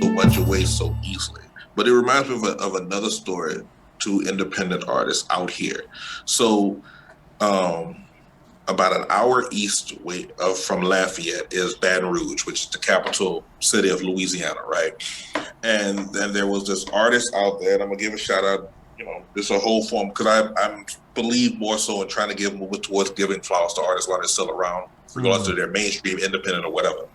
a bunch of ways so easily. But it reminds me of another story to independent artists out here. So, um, about an hour east from Lafayette is Baton Rouge, which is the capital city of Louisiana, right? And then there was this artist out there, and I'm gonna give a shout out. There's a whole form because I believe more so in trying to give movement towards giving flowers to artists while they're still around, regardless of their mainstream, independent, or whatever.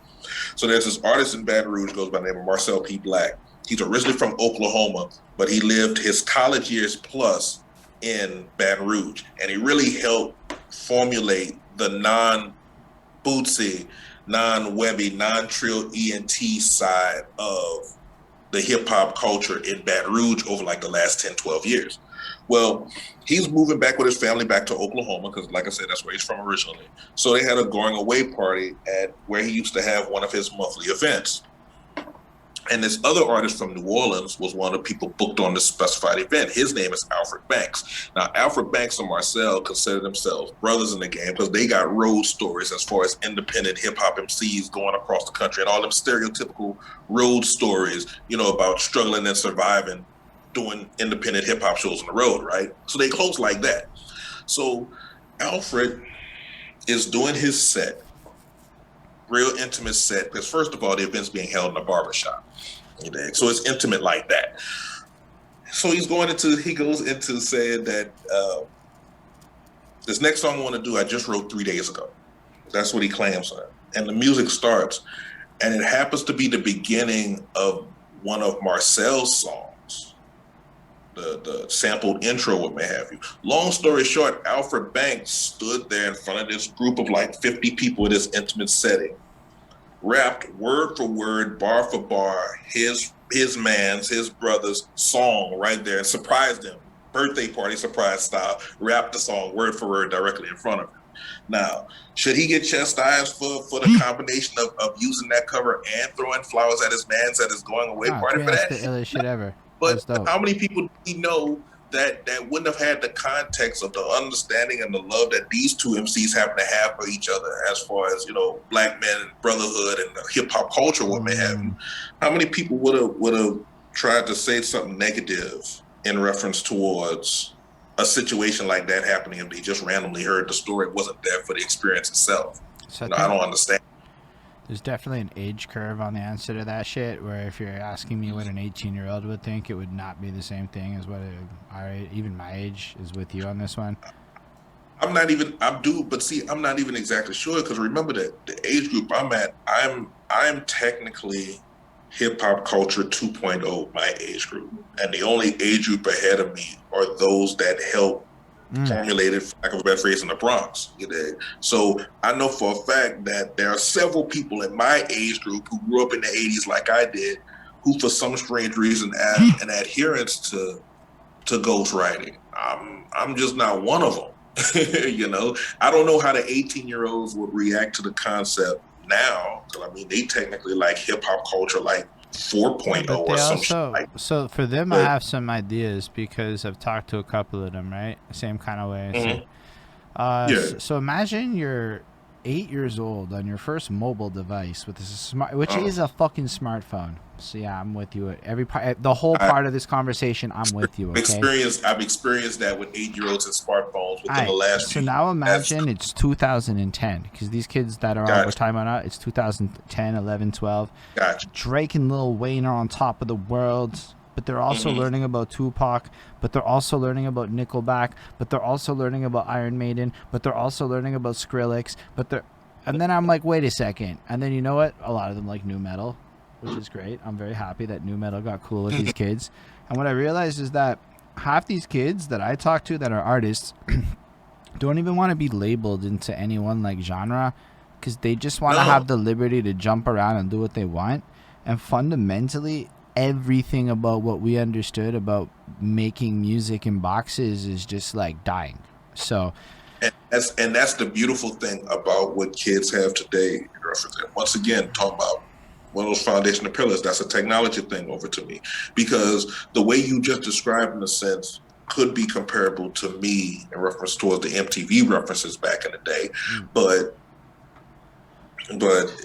So there's this artist in Baton Rouge goes by the name of Marcel P. Black. He's originally from Oklahoma, but he lived his college years plus in Baton Rouge, and he really helped formulate the non-Bootsy, non-Webby, non-Trill ENT side of the hip-hop culture in Baton Rouge over like the last 10, 12 years. Well, he's moving back with his family back to Oklahoma because, like I said, that's where he's from originally. So they had a going away party at where he used to have one of his monthly events. And this other artist from New Orleans was one of the people booked on this specified event. His name is Alfred Banks. Now, Alfred Banks and Marcel consider themselves brothers in the game because they got road stories as far as independent hip-hop MCs going across the country and all them stereotypical road stories, about struggling and surviving doing independent hip-hop shows on the road, right? So they close like that. So Alfred is doing his set, real intimate set, because first of all, the event's being held in a barbershop. So it's intimate like that. So he goes into saying that this next song I want to do, I just wrote 3 days ago. That's what he claims. And the music starts, and it happens to be the beginning of one of Marcel's songs, the sampled intro, what may have you. Long story short, Alfred Banks stood there in front of this group of like 50 people in this intimate setting, rapped word for word, bar for bar, his brother's song right there, and surprised him. Birthday party surprise style, rapped the song word for word directly in front of him. Now, should he get chastised for the combination of using that cover and throwing flowers at his going away party for that? That's the illest shit ever. But how many people do we know that wouldn't have had the context of the understanding and the love that these two MCs happen to have for each other as far as, black men and brotherhood and the hip hop culture, what may have you? How many people would have tried to say something negative in reference towards a situation like that happening if they just randomly heard the story, wasn't there for the experience itself? So I don't understand. There's definitely an age curve on the answer to that shit, where if you're asking me what an 18-year-old would think, it would not be the same thing as what even my age is with you on this one. I'm not even exactly sure, because remember that the age group I'm at, I'm technically hip hop culture 2.0, my age group. And the only age group ahead of me are those that help formulated, for lack of a better phrase, in the Bronx. So I know for a fact that there are several people in my age group who grew up in the 80s like I did, who for some strange reason have an adherence to ghostwriting. I'm just not one of them. I don't know how the 18-year-olds would react to the concept now. They technically like hip hop culture like 4.0 or something. So for them, I have some ideas because I've talked to a couple of them, right? Same kind of way. Mm-hmm. So imagine you're 8 years old on your first mobile device with this which is a fucking smartphone. So yeah, I'm with you. The whole part of this conversation, I'm with you. Okay? I've experienced that with 8-year-olds and smartphones within the last. So now imagine it's 2010, because these kids that are on we're talking about now, it's 2010, 11, 12. Gotcha. Drake and Lil Wayne are on top of the world, but they're also learning about Tupac, but they're also learning about Nickelback, but they're also learning about Iron Maiden, but they're also learning about Skrillex, and then I'm like, wait a second, and then you know what? A lot of them like nu metal, which is great. I'm very happy that nu metal got cool with these kids. And what I realized is that half these kids that I talk to that are artists don't even want to be labeled into any one like genre, because they just want to have the liberty to jump around and do what they want. And fundamentally, everything about what we understood about making music in boxes is just like dying. So and that's the beautiful thing about what kids have today. Once again, talking about one of those foundational pillars, that's a technology thing over to me, because the way you just described, in a sense, could be comparable to me in reference towards the MTV references back in the day, but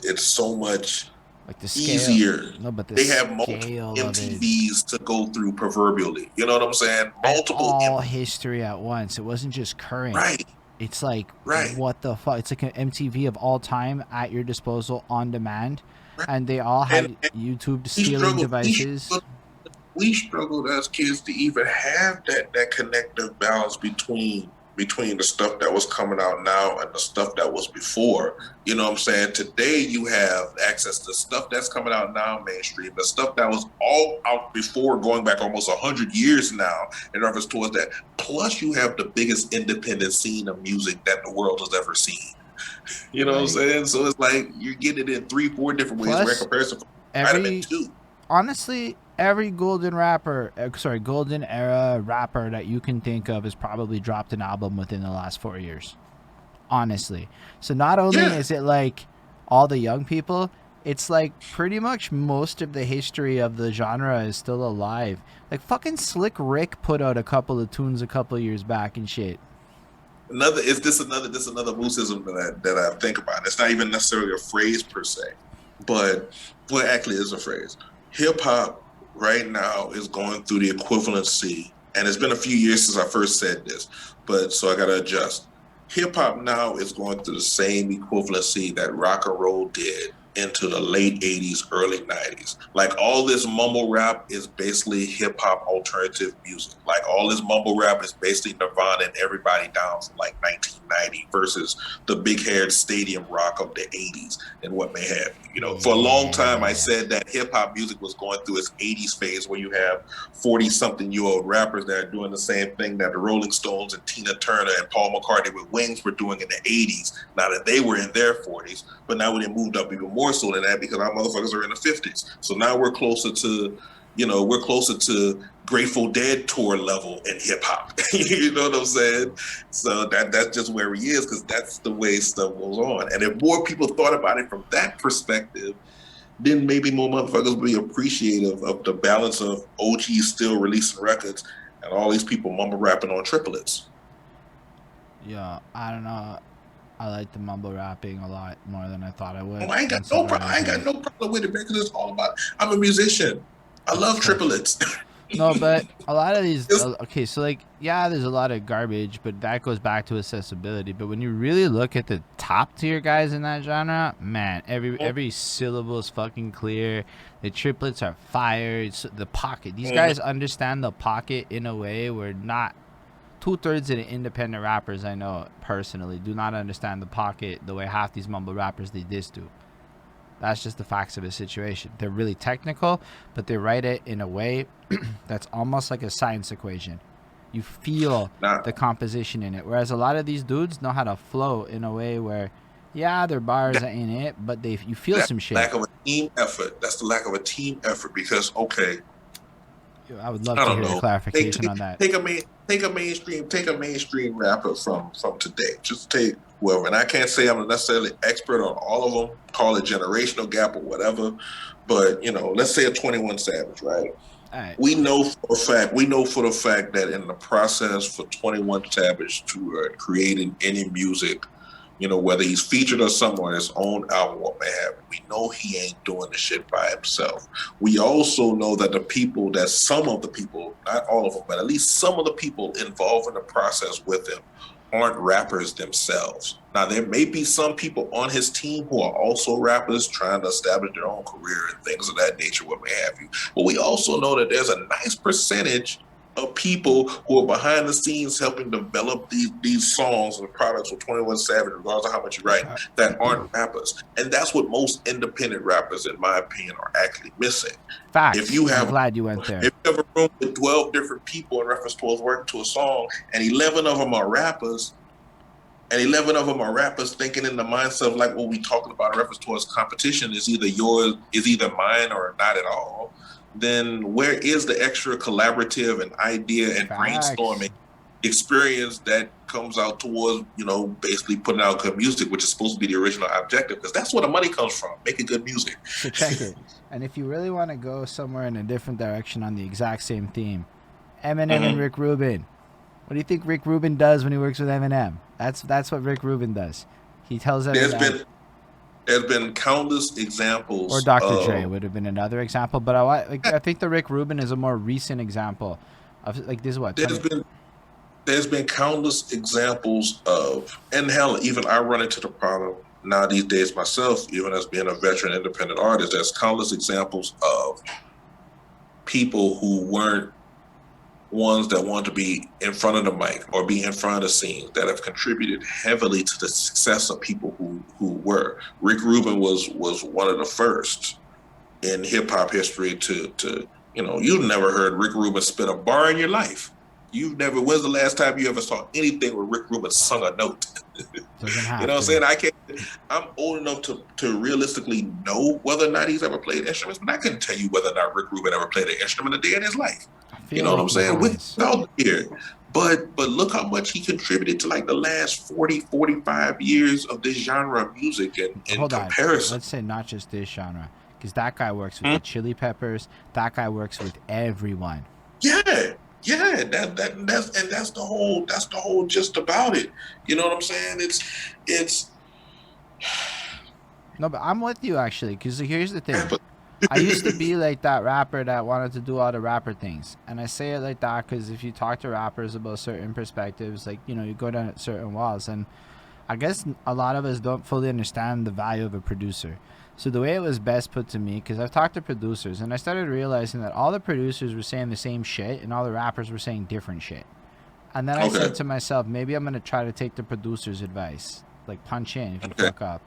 it's so much Like the scale. easier. No, but the They have multiple scale of it. MTVs to go through proverbially. You know what I'm saying? And Multiple all history at once. It wasn't just current. right, It's like, right, what the fuck? It's like an MTV of all time at your disposal on demand. right. And they all had And YouTube we stealing struggled. devices. We struggled as kids to even have that connective balance between the stuff that was coming out now and the stuff that was before. You know what I'm saying? Today you have access to stuff that's coming out now mainstream, the stuff that was all out before, going back almost 100 years now in reference towards that. Plus you have the biggest independent scene of music that the world has ever seen. You know what I'm Right. saying? So it's like you're getting it in 3-4 different ways where in Plus, comparison might have been every two. honestly, every golden era rapper that you can think of has probably dropped an album within the last 4 years. Honestly. So not only Yeah. is it like all the young people, it's like pretty much most of the history of the genre is still alive. Like fucking Slick Rick put out a couple of tunes a couple of years back and shit. Another Moosism that I think about. It's not even necessarily a phrase per se, but well, actually, is a phrase. Hip hop right now is going through the equivalency, and it's been a few years since I first said this, but so I got to adjust. Hip hop now is going through the same equivalency that rock and roll did into the late 80s, early 90s. Like all this mumble rap is basically hip hop alternative music. Like all this mumble rap is basically Nirvana and everybody down from like 1990 versus the big haired stadium rock of the 80s and what may have you. You know, for a long time I Yeah. said that hip hop music was going through its 80s phase where you have 40 something year old rappers that are doing the same thing that the Rolling Stones and Tina Turner and Paul McCartney with Wings were doing in the 80s. Now that they were in their 40s, but now we moved up even more so than that because our motherfuckers are in the 50s. So now we're closer to Grateful Dead tour level in hip hop. You know what I'm saying? So that's just where he is because that's the way stuff goes on. And if more people thought about it from that perspective, then maybe more motherfuckers would be appreciative of the balance of OGs still releasing records and all these people mumble rapping on triplets. Yeah, I don't know. I like the mumble rapping a lot more than I thought I would. I ain't got no problem. I ain't got no problem with it because it's all about. I'm a musician. I love triplets. No, but a lot of these. Okay, so like, yeah, there's a lot of garbage, but that goes back to accessibility. But when you really look at the top tier guys in that genre, man, every syllable is fucking clear. The triplets are fire. It's the pocket. These guys understand the pocket in a way where not 2/3 of the independent rappers I know personally do not understand the pocket the way half these mumble rappers they diss do. That's just the facts of the situation. They're really technical, but they write it in a way that's almost like a science equation. You feel the composition in it. Whereas a lot of these dudes know how to flow in a way where, yeah, their bars are in it, but you feel some shit. Lack of a team effort. That's the lack of a team effort because, okay, I would love to hear a clarification on that. Take a mainstream rapper from today. Just take whoever. And I can't say I'm necessarily expert on all of them. Call it generational gap or whatever. But let's say a 21 Savage, right? All right. We know for the fact that in the process for 21 Savage to creating any music, whether he's featured or something on his own album, what may have, we know he ain't doing the shit by himself. We also know that some of the people, not all of them, but at least some of the people involved in the process with him aren't rappers themselves. Now, there may be some people on his team who are also rappers trying to establish their own career and things of that nature, what may have you. But we also know that there's a nice percentage of people who are behind the scenes helping develop these songs and products with 21 Savage, regardless of how much you write, that aren't rappers. And that's what most independent rappers, in my opinion, are actually missing. Facts. I'm glad you went there. If you have a room with 12 different people in reference towards working to a song, and 11 of them are rappers, thinking in the mindset of like what we talking about in reference towards competition is either mine or not at all, then where is the extra collaborative and idea and brainstorming experience that comes out towards, basically putting out good music, which is supposed to be the original objective, because that's where the money comes from, making good music. So check it. And if you really want to go somewhere in a different direction on the exact same theme, Eminem and Rick Rubin. What do you think Rick Rubin does when he works with Eminem? That's what Rick Rubin does. He tells Eminem. There's been countless Or examples Dr. Dre of would have been another example, but I think the Rick Rubin is a more recent example of like this is what there's 20. been there's been countless examples of, and hell, even I run into the problem now these days myself, even as being a veteran independent artist. There's countless examples of people who weren't ones that want to be in front of the mic or be in front of the scenes that have contributed heavily to the success of people who were. Rick Rubin was one of the first in hip hop history to you've never heard Rick Rubin spit a bar in your life. You've never. When's the last time you ever saw anything where Rick Rubin sung a note? Doesn't have You know what to. I'm saying? I'm old enough to realistically know whether or not he's ever played instruments, but I couldn't tell you whether or not Rick Rubin ever played an instrument a day in his life. You know what I'm saying? Without here. But look how much he contributed to like the last 40, 45 years of this genre of music in comparison. Let's say not just this genre. Because that guy works with the Chili Peppers. That guy works with everyone. Yeah. That's the whole gist about it. You know what I'm saying? It's No, but I'm with you actually, because here's the thing. I used to be like that rapper that wanted to do all the rapper things. And I say it like that because if you talk to rappers about certain perspectives, like, you go down certain walls. And I guess a lot of us don't fully understand the value of a producer. So the way it was best put to me, because I've talked to producers, and I started realizing that all the producers were saying the same shit, and all the rappers were saying different shit. And then I said to myself, maybe I'm going to try to take the producer's advice. Like, punch in if you fuck up.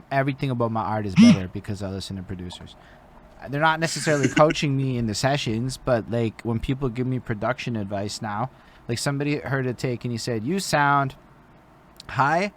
Everything about my art is better because I listen to producers. They're not necessarily coaching me in the sessions, but like when people give me production advice now, like somebody heard a take and he said, you sound high,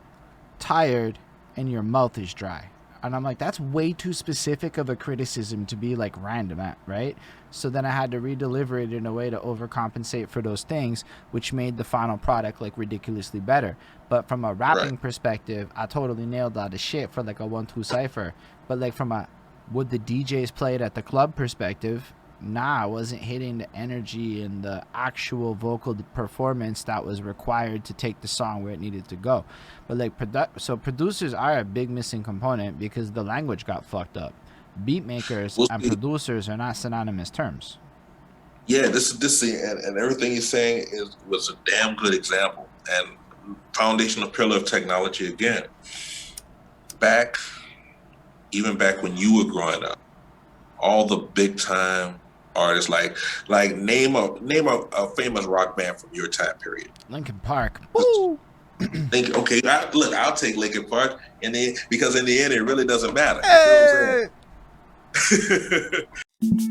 tired, and your mouth is dry. And I'm like, that's way too specific of a criticism to be like random at, right? So then I had to re-deliver it in a way to overcompensate for those things, which made the final product like ridiculously better. But from a rapping perspective, I totally nailed all the shit for like a 1-2 cipher. But like from a would the DJs play it at the club perspective, nah, I wasn't hitting the energy and the actual vocal performance that was required to take the song where it needed to go. But like so producers are a big missing component because the language got fucked up. Beat makers and producers are not synonymous terms. Yeah, this and everything he's saying was a damn good example and foundational pillar of technology again. Even back when you were growing up, all the big time artists like name a famous rock band from your time period. Linkin Park. Woo! Okay, I'll take Linkin Park, because in the end it really doesn't matter. Hey! You know what I'm saying?